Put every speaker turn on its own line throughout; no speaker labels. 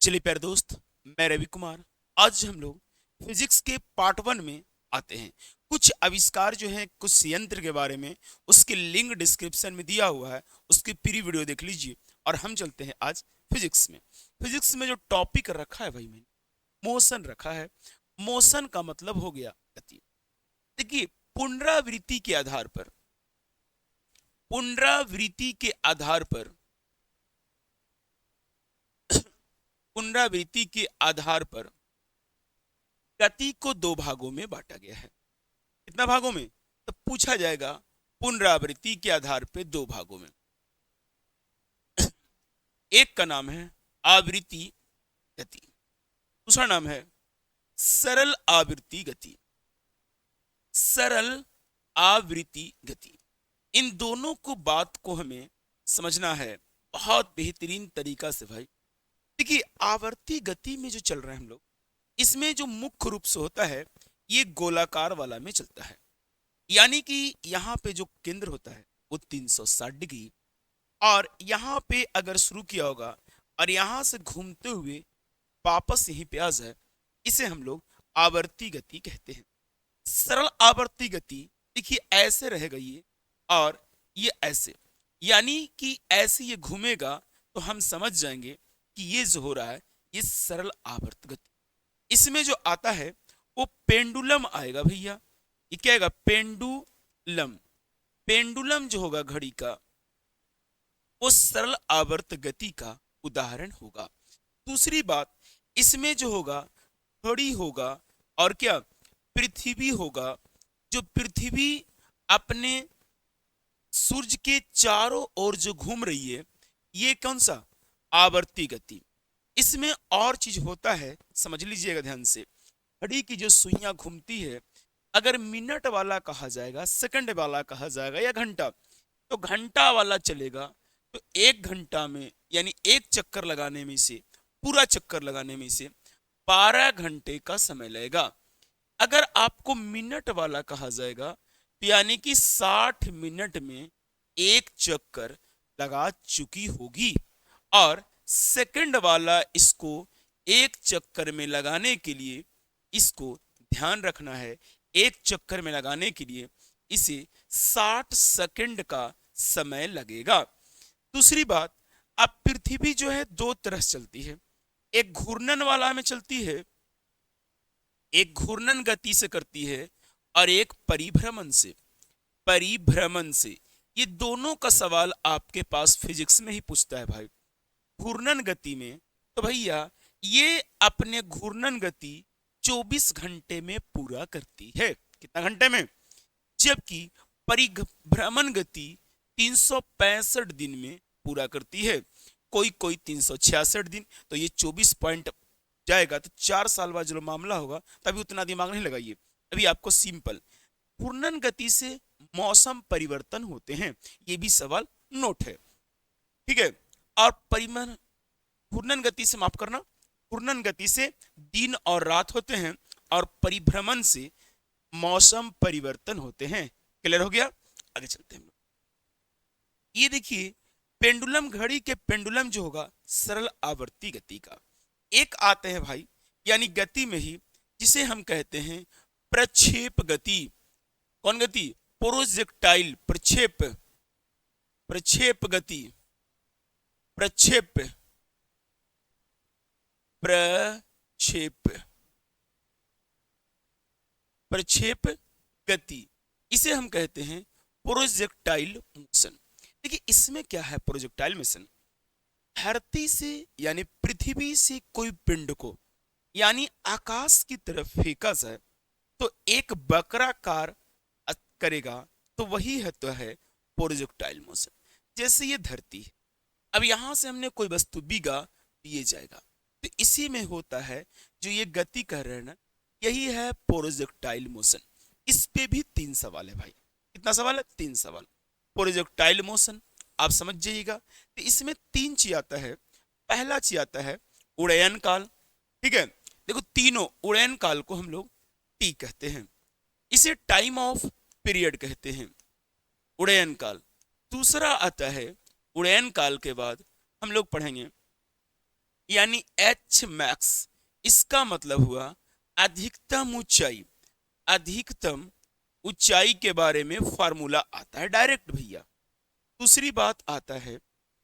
चलिए प्यारे दोस्त, मैं रवि कुमार। आज हम लोग फिजिक्स के पार्ट वन में आते हैं। कुछ आविष्कार जो हैं कुछ यंत्र के बारे में, उसकी लिंक डिस्क्रिप्शन में दिया हुआ है, उसकी प्री वीडियो देख लीजिए। और हम चलते हैं आज फिजिक्स में। फिजिक्स में जो टॉपिक रखा है भाई, मैंने मोशन रखा है। मोशन का मतलब हो गया गति। देखिए, पुनरावृत्ति के आधार पर पुनरावृत्ति के आधार पर पुनरावृत्ति के आधार पर गति को दो भागों में बांटा गया है। कितना भागों में? तो पूछा जाएगा पुनरावृत्ति के आधार पे दो भागों में। एक का नाम है आवृत्ति गति, दूसरा नाम है सरल आवृत्ति गति। सरल आवृत्ति गति, इन दोनों को बात को हमें समझना है बहुत बेहतरीन तरीका से भाई। देखिए, आवर्ती गति में जो चल रहे हैं हम लोग, इसमें जो मुख्य रूप से होता है ये गोलाकार वाला में चलता है। यानी कि यहाँ पे जो केंद्र होता है वो 360 डिग्री, और यहाँ पे अगर शुरू किया होगा और यहाँ से घूमते हुए वापस यहीं पे आ जाए, इसे हम लोग आवर्ती गति कहते हैं। सरल आवर्ती गति देखिए ऐसे रहेगा ये, और ये ऐसे, यानी कि ऐसे ये घूमेगा तो हम समझ जाएंगे कि ये जो हो रहा है ये सरल आवर्त गति। इसमें जो आता है वो पेंडुलम आएगा भैया। ये क्या आएगा? पेंडुलम। पेंडुलम जो होगा घड़ी का, वो सरल आवर्त गति का उदाहरण होगा। दूसरी बात, इसमें जो होगा घड़ी होगा, और क्या पृथ्वी होगा। जो पृथ्वी अपने सूर्य के चारों ओर जो घूम रही है, ये कौन सा? आवर्ती गति। इसमें और चीज होता है, समझ लीजिएगा ध्यान से। घड़ी की जो सुइयां घूमती है, अगर मिनट वाला कहा जाएगा, सेकंड वाला कहा जाएगा या घंटा, तो घंटा वाला चलेगा तो एक घंटा में, यानी एक चक्कर लगाने में से, पूरा चक्कर लगाने में से 12 घंटे का समय लगेगा। अगर आपको मिनट वाला कहा जाएगा तो यानी कि 60 मिनट में एक चक्कर लगा चुकी होगी। और सेकंड वाला, इसको एक चक्कर में लगाने के लिए, इसको ध्यान रखना है, एक चक्कर में लगाने के लिए इसे 60 सेकंड का समय लगेगा। दूसरी बात, अब पृथ्वी जो है दो तरह से चलती है। एक घूर्णन वाला में चलती है, एक घूर्णन गति से करती है, और एक परिभ्रमण से। परिभ्रमण से, ये दोनों का सवाल आपके पास फिजिक्स में ही पूछता है भाई। घूर्णन गति में तो भैया ये अपने घूर्णन गति 24 घंटे में पूरा करती है। कितना घंटे में? जबकि परिभ्रमण गति 365 दिन में पूरा करती है। कोई कोई 366 दिन, तो ये 24 पॉइंट जाएगा तो 4 साल बाद जो मामला होगा, तभी उतना दिमाग नहीं लगाइए। अभी आपको सिंपल, घूर्णन गति से मौसम परिवर्तन होते हैं, ये भी सवाल नोट है, ठीक है। और परिमन घूर्णन गति से, माफ करना, घूर्णन गति से दिन और रात होते हैं, और परिभ्रमण से मौसम परिवर्तन होते हैं। क्लियर हो गया? आगे चलते हैं। ये देखिए, पेंडुलम, घड़ी के पेंडुलम जो होगा सरल आवर्ती गति का। एक आते हैं भाई, यानी गति में ही, जिसे हम कहते हैं प्रक्षेप गति। कौन गति? प्रोजेक्टाइल, प्रक्षेप, प्रक्षेप गति, प्रक्षेप, प्रक्षेप, प्रक्षेप गति, इसे हम कहते हैं प्रोजेक्टाइल मोशन। देखिए, इसमें क्या है प्रोजेक्टाइल मोशन? धरती से यानी पृथ्वी से कोई पिंड को, यानी आकाश की तरफ फेंका जाए तो एक वक्राकार करेगा, तो वही है तो है प्रोजेक्टाइल मोशन। जैसे ये धरती है, अब यहां से हमने कोई वस्तु बीगा तो ये जाएगा, तो इसी में होता है जो ये गति कर रहे हैं ना, यही है प्रोजेक्टाइल मोशन। इस पे भी 3 सवाल है भाई। कितना सवाल है? 3 सवाल। प्रोजेक्टाइल मोशन आप समझ जाइएगा, तो इसमें 3 चीज आता है। पहला चीज आता है उड़यन काल, ठीक है। देखो, तीनों उड़यन काल को हम लोग टी कहते हैं, इसे टाइम ऑफ पीरियड कहते हैं, उड़यन काल। दूसरा आता है, उड़यन काल के बाद हम लोग पढ़ेंगे यानी एच मैक्स, इसका मतलब हुआ अधिकतम ऊंचाई। अधिकतम ऊंचाई के बारे में फार्मूला आता है डायरेक्ट भैया। दूसरी बात आता है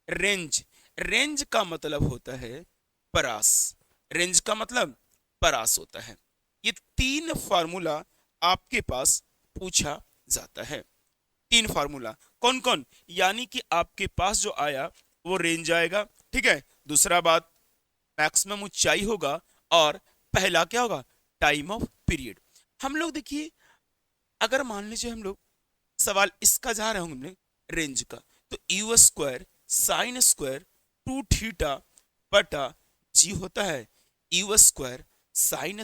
रेंज। रेंज का मतलब होता है परास। रेंज का मतलब परास होता है। ये तीन फार्मूला आपके पास पूछा जाता है। तीन फार्मूला कौन कौन, यानी कि आपके पास जो आया वो रेंज आएगा, ठीक है। दूसरा बात मैक्सिमम ऊंचाई होगा, और पहला क्या होगा, टाइम ऑफ पीरियड। हम लोग देखिए, अगर मान लीजिए हम लोग सवाल इसका जा रहे होंगे रेंज का, तो u square sine square two theta बटा जी होता है u square sine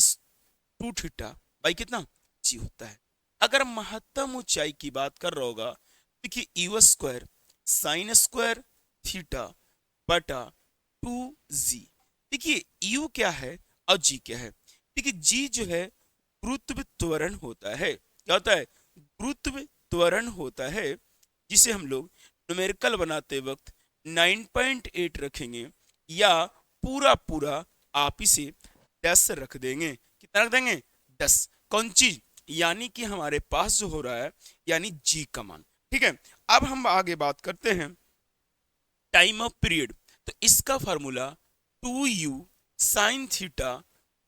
two theta by कितना जी होता है। अगर महत्तम ऊंचाई की बात कर रहा होगा, देखिए you square sine square theta बटा टू जी। देखिए यू क्या है और जी क्या है। देखिए जी जो है गुरुत्व त्वरण होता है। क्या होता है, गुरुत्व त्वरण होता है, जिसे हम लोग न्यूमेरिकल बनाते वक्त 9.8 रखेंगे, या पूरा पूरा आप इसे 10 रख देंगे। कितना रख देंगे, 10। कौन चीज, यानी कि हमारे पास जो हो रहा है यानी जी का मान, ठीक है। अब हम आगे बात करते हैं टाइम ऑफ पीरियड। तो इसका formula 2u sine theta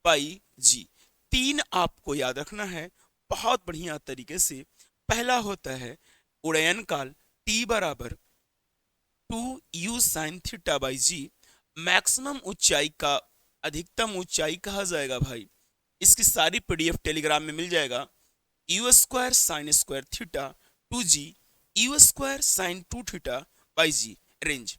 by g. तीन आपको याद रखना है बहुत बढ़िया तरीके से। पहला होता है उड़यन काल t बराबर 2u sine theta by g. Maximum ऊंचाई का अधिकतम ऊंचाई कहा जाएगा भाई, इसकी सारी पीडीएफ टेलीग्राम में मिल जाएगा। U square sine square theta two g u square sine two theta by g range.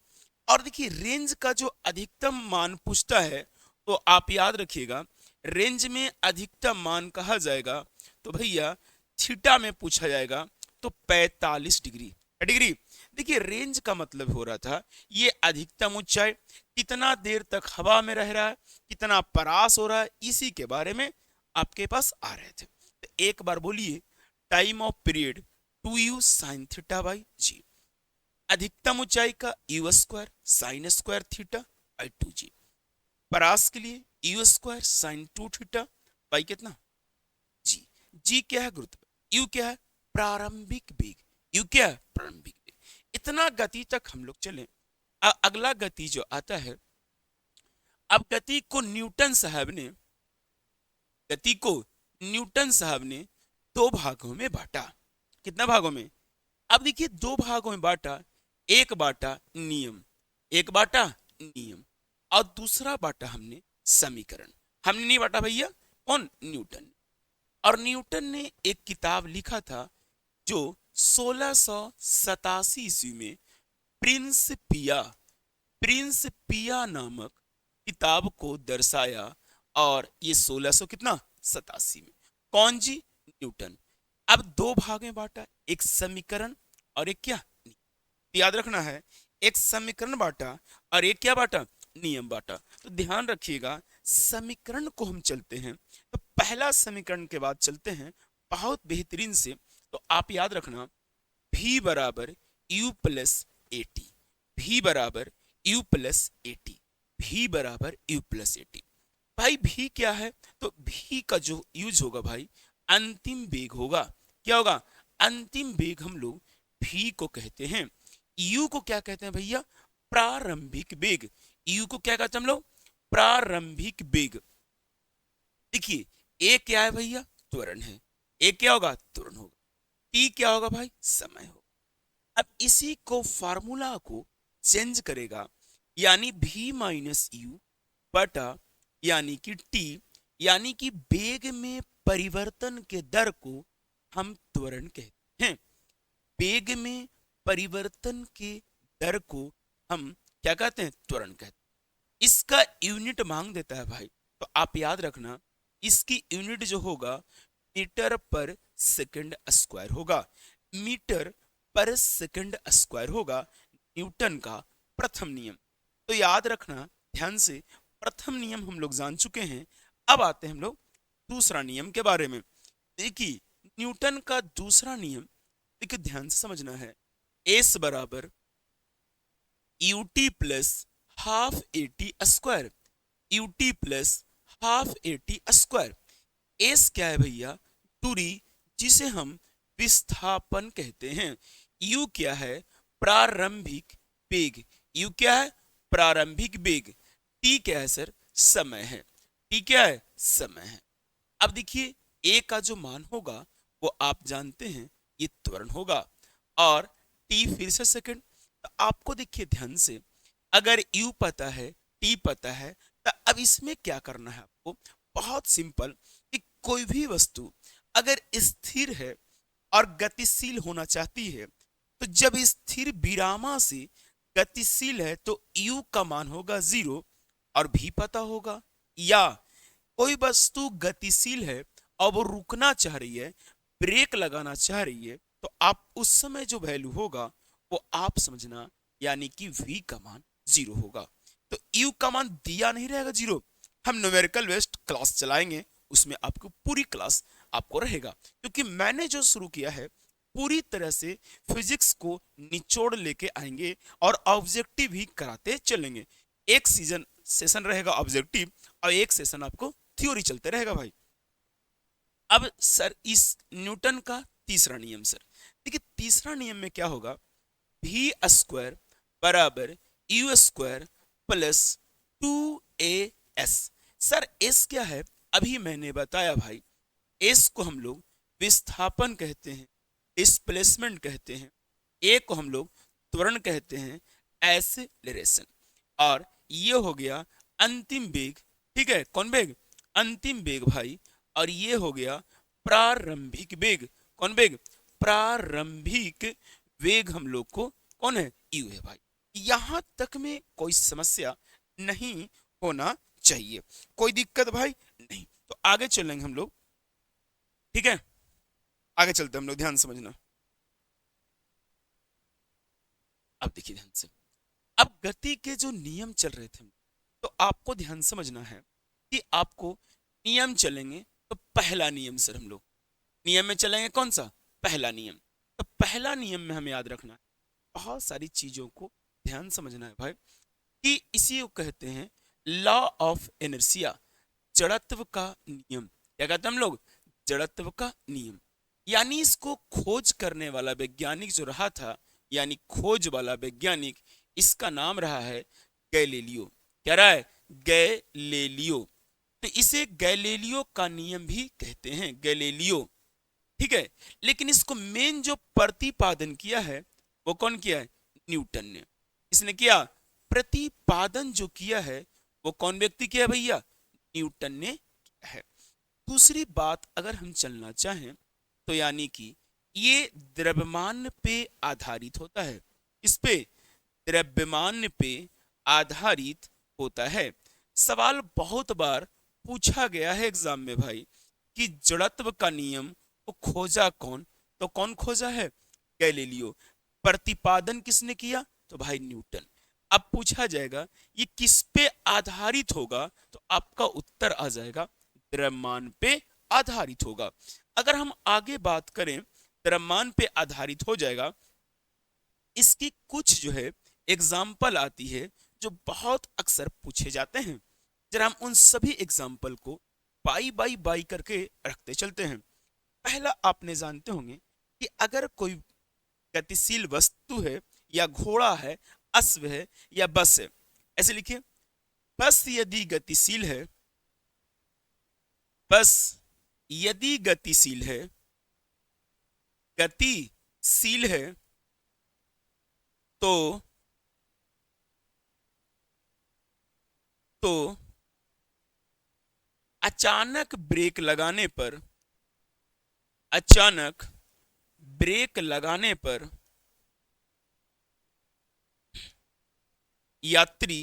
और देखिए रेंज का जो अधिकतम मान पूछता है तो आप याद रखिएगा, रेंज में अधिकतम मान कहा जाएगा तो भैया थीटा में पूछा जाएगा तो 45 डिग्री। डिग्री, देखिए रेंज का मतलब हो रहा था ये अधिकतम ऊंचाई, कितना देर तक हवा में रह रहा है, कितना परास हो रहा है, इसी के बारे में आपके पास आ रहे थे। तो एक बार बोलिए time of period 2u sine theta by g. अधिकतम ऊंचाई का u square sine square theta by two g. परास के लिए u square sine two theta by कितना जी। जी क्या है, गुरुत्व। यू क्या है, प्रारंभिक वेग। यू क्या है, प्रारंभिक वेग। इतना गति तक हम लोग चले। अगला गति जो आता है, अब गति को न्यूटन साहब ने, गति को न्यूटन साहब ने दो भागों में बांटा। कितना भागों में, अब देखिए दो भागों में बांटा। एक बांटा नियम, एक बांटा नियम, और दूसरा बांटा हमने समीकरण। हमने नहीं बांटा भैया, कौन, न्यूटन। और न्यूटन ने एक किताब लिखा था जो 1687 ईस्वी में प्रिंस पिया नामक किताब को दर्शाया। और ये 1600 कितना 87 में, कौन जी, न्यूटन। अब दो भाग में बांटा, एक समीकरण और एक क्या, याद रखना है, एक समीकरण बांटा और एक क्या बांटा, नियम बांटा। तो ध्यान रखिएगा, समीकरण को हम चलते हैं तो पहला समीकरण के बाद चलते हैं बहुत बेहतरीन से। तो आप याद रखना v बराबर u plus A T, v बराबर u plus A T, v बराबर u प्लस ए टी। भाई v क्या है, तो v का जो यूज होगा भाई अंतिम वेग होगा। क्या होगा, अंतिम वेग हम लोग v को कहते हैं। u को क्या कहते हैं भैया, प्रारंभिक वेग। u को क्या कहते हैं हम लोग, प्रारंभिक वेग। देखिए ए क्या है भैया, त्वरण है। ए क्या होगा, त्वरण होगा। टी क्या होगा भाई, समय होगा। अब इसी को फार्मूला को चेंज करेगा, यानी v माइनस यू बटा यानी कि t, यानी कि वेग में परिवर्तन के दर को हम त्वरण कहते हैं। वेग में परिवर्तन के दर को हम क्या कहते हैं, त्वरण कहते हैं। इसका यूनिट मांग देता है भाई, तो आप याद रखना इसकी यूनिट जो होगा मीटर पर सेकंड स्क्वायर होगा। मीटर पर सेकंड स्क्वायर होगा न्यूटन का प्रथम नियम। तो याद रखना ध्यान से, प्रथम नियम हम लोग जान चुके हैं। अब आते हैं हम लोग दूसरा नियम के बारे में। देखिए न्यूटन का दूसरा नियम, देखिए ध्यान से समझना है, एस बराबर U T plus half A T square. U T plus half A T square. S क्या है भैया? दूरी जिसे हम विस्थापन कहते हैं। यू क्या है? प्रारंभिक वेग। यू क्या है? प्रारंभिक वेग। टी क्या है सर? समय है। टी क्या है? समय है। अब देखिए ए का जो मान होगा वो आप जानते हैं ये त्वरण होगा, और टी फिर से सेकंड। तो आपको देखिए ध्यान से, अगर यू पता है, टी पता है, तो अब इसमें क्या करना है आपको? बहुत सिंपल, कि कोई भी वस्तु अगर स्थिर है और गतिशील होना चाहती है, तो जब स्थिर विरामा से गतिशील है तो यू का मान होगा 0 और भी पता होगा। या कोई वस्तु गतिशील है और वो रुकना चाह रही है, ब्रेक लगाना चाह रही है, तो आप उस समय जो वैल्यू होगा वो आप समझना, यानी कि v का मान 0 होगा। तो u का मान दिया नहीं रहेगा 0। हम न्यूमेरिकल बेस्ड क्लास चलाएंगे, उसमें आपको पूरी क्लास आपको रहेगा, क्योंकि मैंने जो शुरू किया है पूरी तरह से फिजिक्स को निचोड़ लेके आएंगे और ऑब्जेक्टिव ही कराते चलेंगे। एक सेशन रहेगा ऑब्जेक्टिव और एक सेशन आपको थ्योरी चलते रहेगा भाई। अब सर इस न्यूटन का तीसरा नियम, सर देखिए तीसरा नियम में क्या होगा? भी स्क्वायर बराबर you square plus 2as। Sir S क्या है? अभी मैंने बताया भाई, एस को हम लोग विस्थापन कहते हैं, डिस्प्लेसमेंट कहते हैं, ए को हम लोग त्वरण कहते हैं, एक्सेलरेशन, और ये हो गया अंतिम वेग। ठीक है, कौन वेग? अंतिम वेग भाई। और ये हो गया प्रारंभिक वेग। कौन वेग? प्रारंभिक वेग हम लोग को कौन है? यू है भाई। यहां तक में कोई समस्या नहीं होना चाहिए, कोई दिक्कत भाई नहीं। तो आगे चलेंगे हम लोग, ठीक है? आगे चलते हम लोग, ध्यान समझना। अब देखिए ध्यान से, अब गति के जो नियम चल रहे थे, तो आपको ध्यान समझना है कि आपको नियम चलेंगे। तो पहला नियम सर हम लोग नियम में चलेंगे, कौन सा? पहला नियम। तो पहला नियम में हमें याद रखना है, बहुत सारी चीजों को ध्यान समझना है भाई, कि इसी को कहते हैं लॉ ऑफ इनर्शिया, जड़त्व का नियम। क्या कहते हैं हम लोग? जड़त्व का नियम। यानी इसको खोज करने वाला वैज्ञानिक जो रहा था, यानी खोज वाला वैज्ञानिक, इसका नाम रहा है गैलीलियो। क्या रहा है? गैलीलियो। तो इसे गैलीलियो का नियम भी कहते हैं, गैलीलियो। ठीक है, लेकिन इसको मेन जो प्रतिपादन किया है वो कौन किया है? न्यूटन ने। इसने किया प्रतिपादन, जो किया है वो कौन व्यक्ति किया भैया? न्यूटन ने किया है। दूसरी बात अगर हम चलना चाहें, तो यानी कि ये द्रव्यमान पे आधारित होता है। इस पे? द्रव्यमान पे आधारित होता है। सवाल बहुत बार पूछा गया है एग्जाम में भाई, कि जड़त्व का नियम को खोजा कौन? तो कौन खोजा है? गैलीलियो। प्रतिपादन किसने किया? तो भाई न्यूटन। अब पूछा जाएगा ये किस पे आधारित होगा, तो आपका उत्तर आ जाएगा द्रव्यमान पे आधारित होगा। अगर हम आगे बात करें, द्रव्यमान पे आधारित हो जाएगा। इसकी कुछ जो है एग्जाम्पल आती है जो बहुत अक्सर पूछे जाते हैं। जरा हम उन सभी एग्जाम्पल को बाई बाई बाई करके रखते चलते हैं। पहला आपने जानते होंगे कि अगर कोई गतिशील वस्तु है, या घोड़ा है, अश्व है, या बस है, ऐसे लिखिए, बस यदि गतिशील है, बस यदि गतिशील है, गतिशील है, तो तो अचानक ब्रेक लगाने पर, अचानक ब्रेक लगाने पर यात्री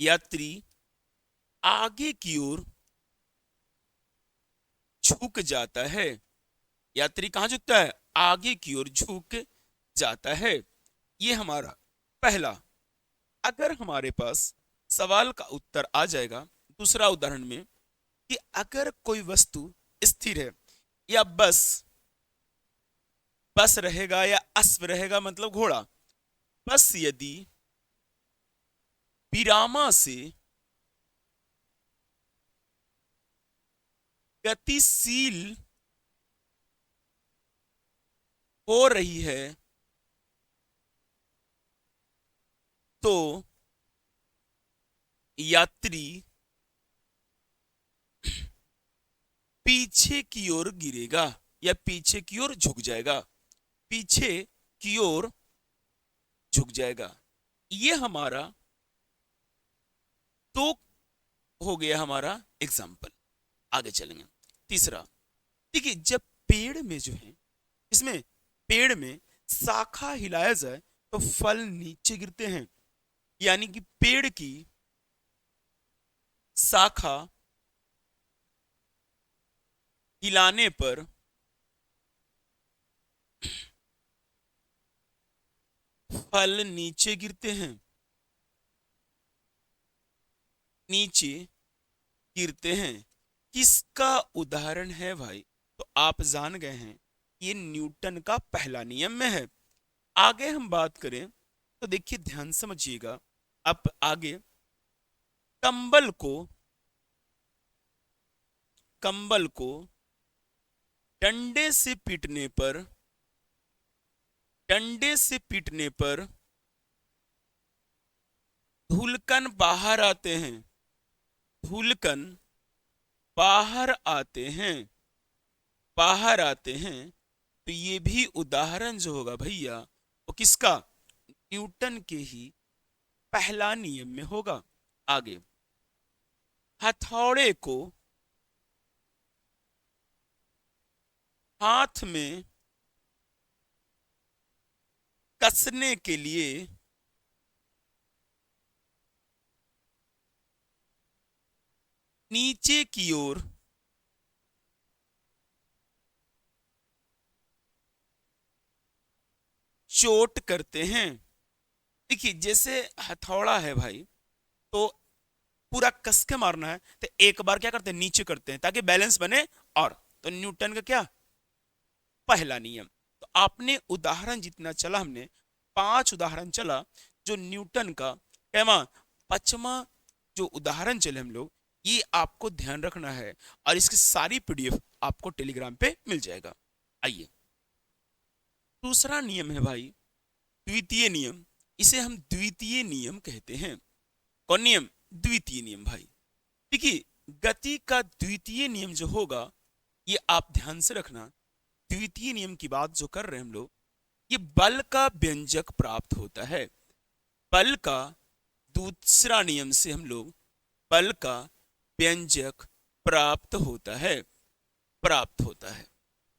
यात्री आगे की ओर झुक जाता है। यात्री कहां झुकता है? आगे की ओर झुक जाता है। ये हमारा पहला। अगर हमारे पास सवाल का उत्तर आ जाएगा दूसरा उदाहरण में, कि अगर कोई वस्तु स्थिर है, या बस बस रहेगा, या अश्व रहेगा मतलब घोड़ा, बस यदि विरामा से गतिशील हो रही है तो यात्री पीछे की ओर गिरेगा या पीछे की ओर झुक जाएगा, पीछे की ओर झुक जाएगा। ये हमारा तो हो गया हमारा एग्जाम्पल। आगे चलेंगे। तीसरा, देखिए जब पेड़ में जो है, इसमें पेड़ में शाखा हिलाया जाए तो फल नीचे गिरते हैं, यानी कि पेड़ की शाखा हिलाने पर फल नीचे गिरते हैं, नीचे गिरते हैं। किसका उदाहरण है भाई? तो आप जान गए हैं, ये न्यूटन का पहला नियम में है। आगे हम बात करें तो देखिए ध्यान समझिएगा। अब आगे कंबल को डंडे से पीटने पर धूलकण बाहर आते हैं, धूलकण बाहर आते हैं। तो ये भी उदाहरण जो होगा भैया वो किसका? न्यूटन के ही पहला नियम में होगा। आगे, हथौड़े को हाथ में कसने के लिए नीचे की ओर चोट करते हैं। देखिए जैसे हथौड़ा है भाई, तो पूरा कस के मारना है तो एक बार क्या करते हैं? नीचे करते हैं ताकि बैलेंस बने। और तो न्यूटन का क्या पहला नियम। तो आपने उदाहरण जितना चला, हमने 5 उदाहरण चला जो न्यूटन का कहमा 5वां जो उदाहरण चले हम लोग, ये आपको ध्यान रखना है और इसकी सारी पीडीएफ आपको टेलीग्राम पे मिल जाएगा। आइए, दूसरा नियम है भाई द्वितीय नियम। इसे हम द्वितीय नियम कहते हैं। कौन नियम? द्वितीय नियम भाई। देखिए गति का द्वितीय नियम जो होगा, ये आप ध्यान से रखना। द्वितीय नियम की बात जो कर रहे हैं हम लोग, ये बल का व्यंजक प्राप्त होता है। बल का दूसरा नियम से हम लोग बल का व्यंजक प्राप्त होता है।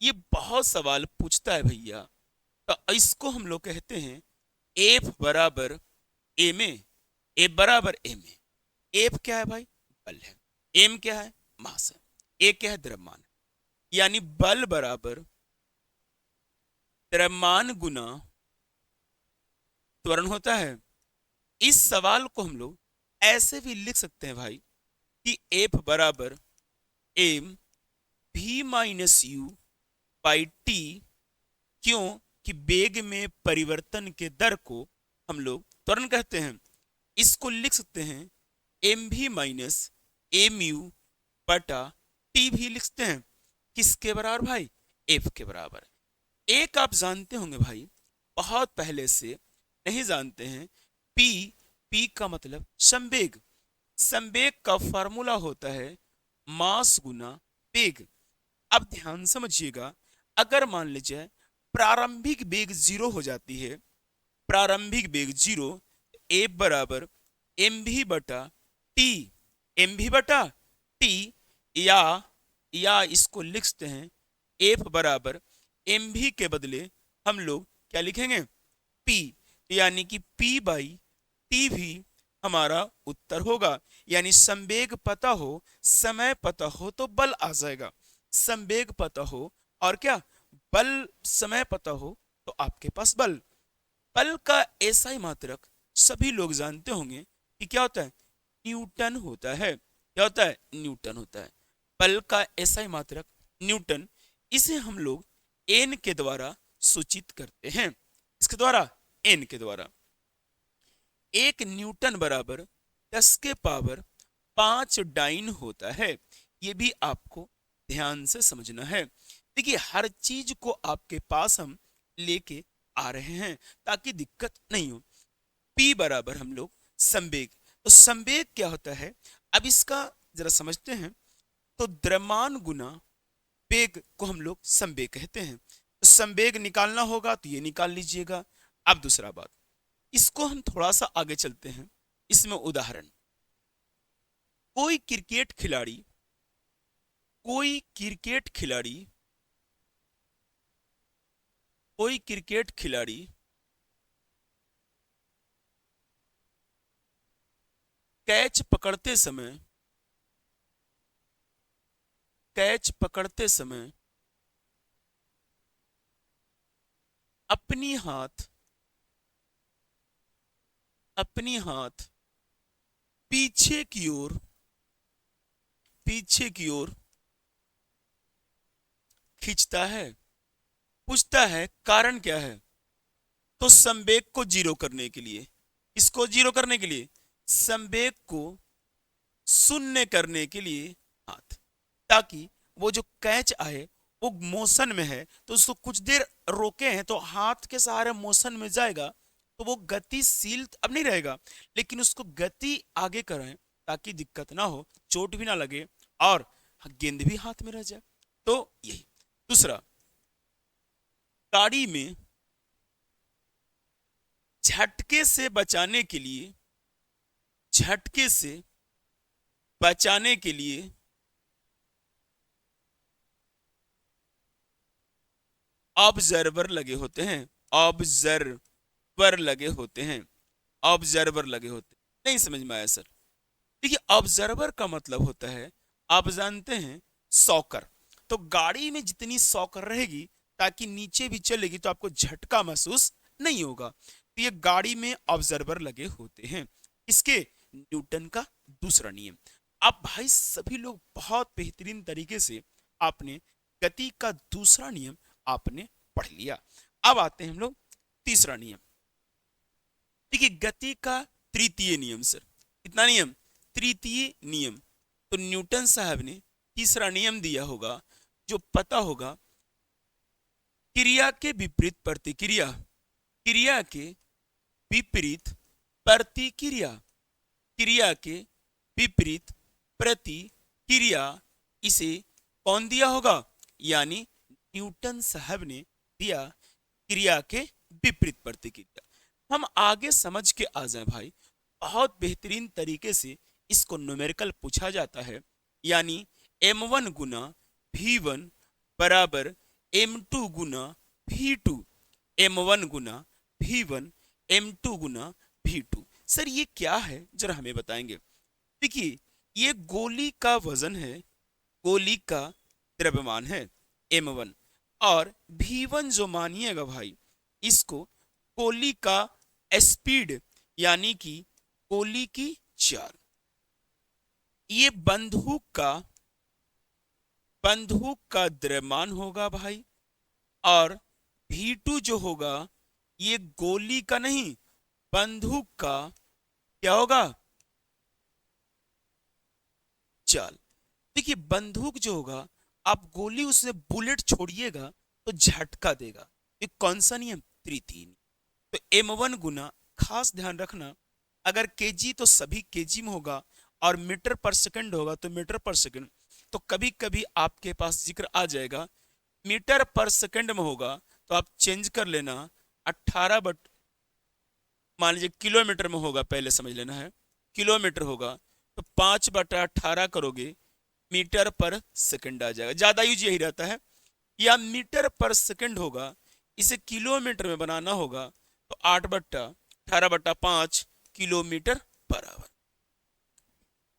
ये बहुत सवाल पूछता है भैया, तो इसको हम लोग कहते हैं एफ बराबर एम ए। एफ बराबर एम ए। एफ क्या है भाई? बल है। एम क्या है? मास है। ए क्या है? द्रव्यमान। यानी बल बराबर द्रव्यमान गुना त्वरण होता है। इस सवाल को हम लोग ऐसे भी लिख सकते हैं भाई कि एफ बराबर एम भी माइनस यू बाई टी। क्यों? कि वेग में परिवर्तन के दर को हम लोग त्वरण कहते हैं। इसको लिख सकते हैं एम भी माइनस एम यू बटा टी भी लिखते हैं। किसके बराबर भाई? एफ के बराबर। एक आप जानते होंगे भाई, बहुत पहले से नहीं जानते हैं, पी। पी का मतलब संवेग। संवेग का फॉर्मूला होता है मास गुना वेग। अब ध्यान समझिएगा, अगर मान लीजिए प्रारंभिक वेग 0 हो जाती है, प्रारंभिक वेग 0, एफ बराबर एम भी बटा टी। एम भी बटा टी, या इसको लिखते हैं एफ बराबर एम भी के बदले हम लोग क्या लिखेंगे? पी। यानी कि पी बाई टी भी हमारा उत्तर होगा। यानी संवेग पता हो, समय पता हो तो बल आ जाएगा। संवेग पता हो और क्या बल, समय पता हो तो आपके पास बल। बल का ऐसा ही मात्रक सभी लोग जानते होंगे कि क्या होता है? न्यूटन होता है। क्या होता है? न्यूटन होता है। बल का ऐसा ही मात्रक न्यूटन। इसे हम लोग एन के द्वारा सूचित करते हैं। इसके द्वारा, एन के द्वारा। 1 न्यूटन बराबर 10 के पावर 5 डाइन होता है। ये भी आपको ध्यान से समझना है। देखिए हर चीज को आपके पास हम लेके आ रहे हैं ताकि दिक्कत नहीं हो। P बराबर हम लोग संवेग, तो संवेग क्या होता है अब इसका जरा समझते हैं। तो द्रव्यमान गुना वेग को हम लोग संवेग कहते हैं। तो संवेग निकालना होगा तो ये निकाल लीजिएगा। अब दूसरा बात, इसको हम थोड़ा सा आगे चलते हैं। इसमें उदाहरण, कोई क्रिकेट खिलाड़ी कोई क्रिकेट खिलाड़ी कोई क्रिकेट खिलाड़ी कैच पकड़ते समय कैच पकड़ते समय अपनी हाथ अपनी हाथ पीछे की ओर पीछे की ओर खींचता है। पूछता है कारण क्या है। तो संवेग को जीरो करने के लिए, इसको जीरो करने के लिए, संवेग को शून्य करने के लिए हाथ, ताकि वो जो कैच आए वो मोशन में है तो उसको कुछ देर रोके हैं तो हाथ के सहारे मोशन में जाएगा तो वो गतिशील अब नहीं रहेगा, लेकिन उसको गति आगे करें ताकि दिक्कत ना हो, चोट भी ना लगे और गेंद भी हाथ में रह जाए। तो यही। दूसरा, गाड़ी में झटके से बचाने के लिए झटके से बचाने के लिए ऑब्जर्वर लगे होते हैं। ऑब्जर्वर लगे होते हैं। ऑब्जर्वर लगे होते हैं। नहीं समझ में आया सर? देखिए ऑब्जर्वर का मतलब होता है, आप जानते हैं सॉकर। तो गाड़ी में जितनी सॉकर रहेगी ताकि नीचे भी चलेगी तो आपको झटका महसूस नहीं होगा। तो ये गाड़ी में ऑब्जर्वर लगे होते हैं। इसके न्यूटन का दूसरा नियम। अब भाई सभी लोग बहुत बेहतरीन तरीके से आपने गति का दूसरा नियम आपने पढ़ लिया। अब आते हैं हम लोग तीसरा नियम। देखिए गति का तृतीय नियम सर, कितना नियम? तृतीय नियम। तो न्यूटन साहब ने तीसरा नियम दिया होगा जो पता होगा, क्रिया के विपरीत प्रतिक्रिया। क्रिया के विपरीत प्रतिक्रिया। क्रिया के विपरीत प्रतिक्रिया, इसे कौन दिया होगा? यानी न्यूटन साहब ने दिया क्रिया के विपरीत प्रतिक्रिया। हम आगे समझ के आ जाए भाई, बहुत बेहतरीन तरीके से इसको न्यूमेरिकल पूछा जाता है। यानी m1 गुना v1 बराबर m2 गुना v2। m1 गुना v1 m2 गुना v2। सर ये क्या है जरा हमें बताएंगे। देखिए ये गोली का वजन है, गोली का द्रव्यमान है m1, और v1 जो मानिएगा भाई, इसको गोली का स्पीड यानी कि गोली की चाल। ये बंदूक का द्रव्यमान होगा भाई, और v2 जो होगा ये गोली का नहीं, बंदूक का क्या होगा? चाल। देखिए बंदूक जो होगा, आप गोली उससे बुलेट छोड़िएगा तो झटका देगा। ये कौन सा नियम? तृतीय। तो m1 गुना, खास ध्यान रखना, अगर केजी तो सभी केजी में होगा और मीटर पर सेकंड होगा तो मीटर पर सेकंड। तो कभी कभी आपके पास जिक्र आ जाएगा मीटर पर सेकंड में होगा तो आप चेंज कर लेना 18 बट, मान लीजिए किलोमीटर में होगा, पहले समझ लेना है किलोमीटर होगा तो 5/18 करोगे मीटर पर सेकंड आ जाएगा। ज्यादा यूज यही रहता है। या मीटर पर सेकंड होगा, इसे किलोमीटर में बनाना होगा तो 8/18/5 किलोमीटर बराबर।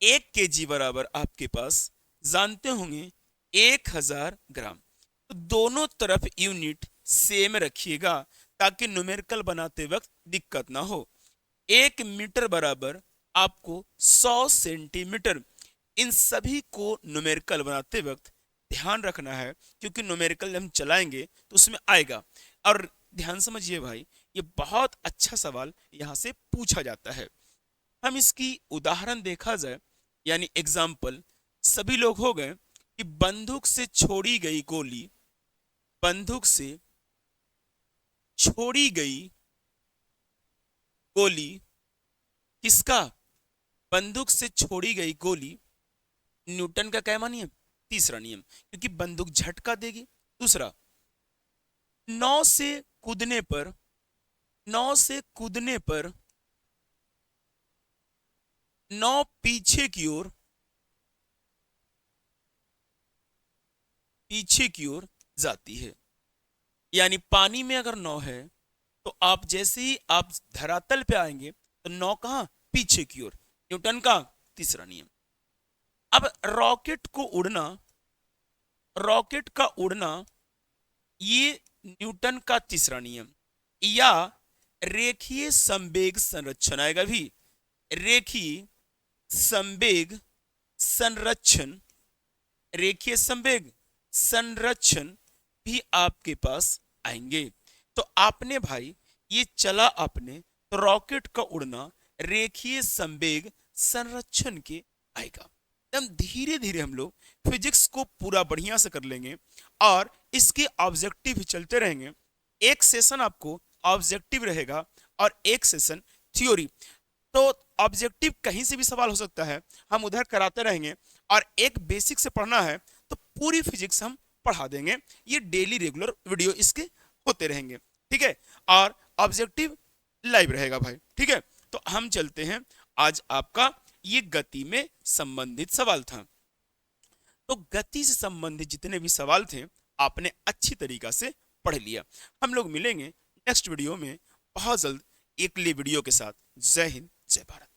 1 kg बराबर आपके पास जानते होंगे 1000 ग्राम। तो दोनों तरफ यूनिट सेम रखिएगा ताकि न्यूमेरिकल बनाते वक्त दिक्कत ना हो। 1 मीटर बराबर आपको 100 सेंटीमीटर। इन सभी को न्यूमेरिकल बनाते वक्त ध्यान रखना है, क्योंकि न्यूमेरिकल हम चलाएंगे तो उसमें आएगा। और ध्यान समझिए भाई, ये बहुत अच्छा सवाल यहां से पूछा जाता है। हम इसकी उदाहरण देखा जाए, यानी एग्जाम्पल, सभी लोग हो गए कि बंदूक से छोड़ी गई गोली, बंदूक से छोड़ी गई गोली किसका? बंदूक से छोड़ी गई गोली न्यूटन का क्या नियम? तीसरा नियम, क्योंकि बंदूक झटका देगी। दूसरा, नौ से कूदने पर, नौ से कूदने पर नौ पीछे की ओर, पीछे की ओर जाती है। यानी पानी में अगर नौ है तो आप जैसे ही आप धरातल पे आएंगे तो नौ कहां? पीछे की ओर। न्यूटन का तीसरा नियम। अब रॉकेट को उड़ना, रॉकेट का उड़ना, ये न्यूटन का तीसरा नियम। या रेखीय संवेग संरक्षण आएगा भी, रेखीय संवेग संरक्षण, रेखीय संवेग संरक्षण भी आपके पास आएंगे। तो आपने भाई ये चला आपने, तो रॉकेट का उड़ना रेखीय संवेग संरक्षण के आएगा। एकदम धीरे धीरे हम लोग फिजिक्स को पूरा बढ़िया से कर लेंगे और इसके ऑब्जेक्टिव भी चलते रहेंगे। एक सेशन आपको ऑब्जेक्टिव रहेगा और एक सेशन थ्योरी। तो ऑब्जेक्टिव कहीं से भी सवाल हो सकता है, हम उधर कराते रहेंगे। और एक बेसिक से पढ़ना है तो पूरी फिजिक्स हम पढ़ा देंगे। ये डेली रेगुलर वीडियो इसके होते रहेंगे, ठीक है। और ऑब्जेक्टिव लाइव रहेगा भाई, ठीक है। तो हम चलते हैं, आज आपका ये गति में संबंधित सवाल था। तो गति से संबंधित जितने भी सवाल थे आपने अच्छी तरीका से पढ़ लिया। हम लोग मिलेंगे नेक्स्ट वीडियो में बहुत जल्द एक नई वीडियो के साथ। जय हिंद, जय भारत।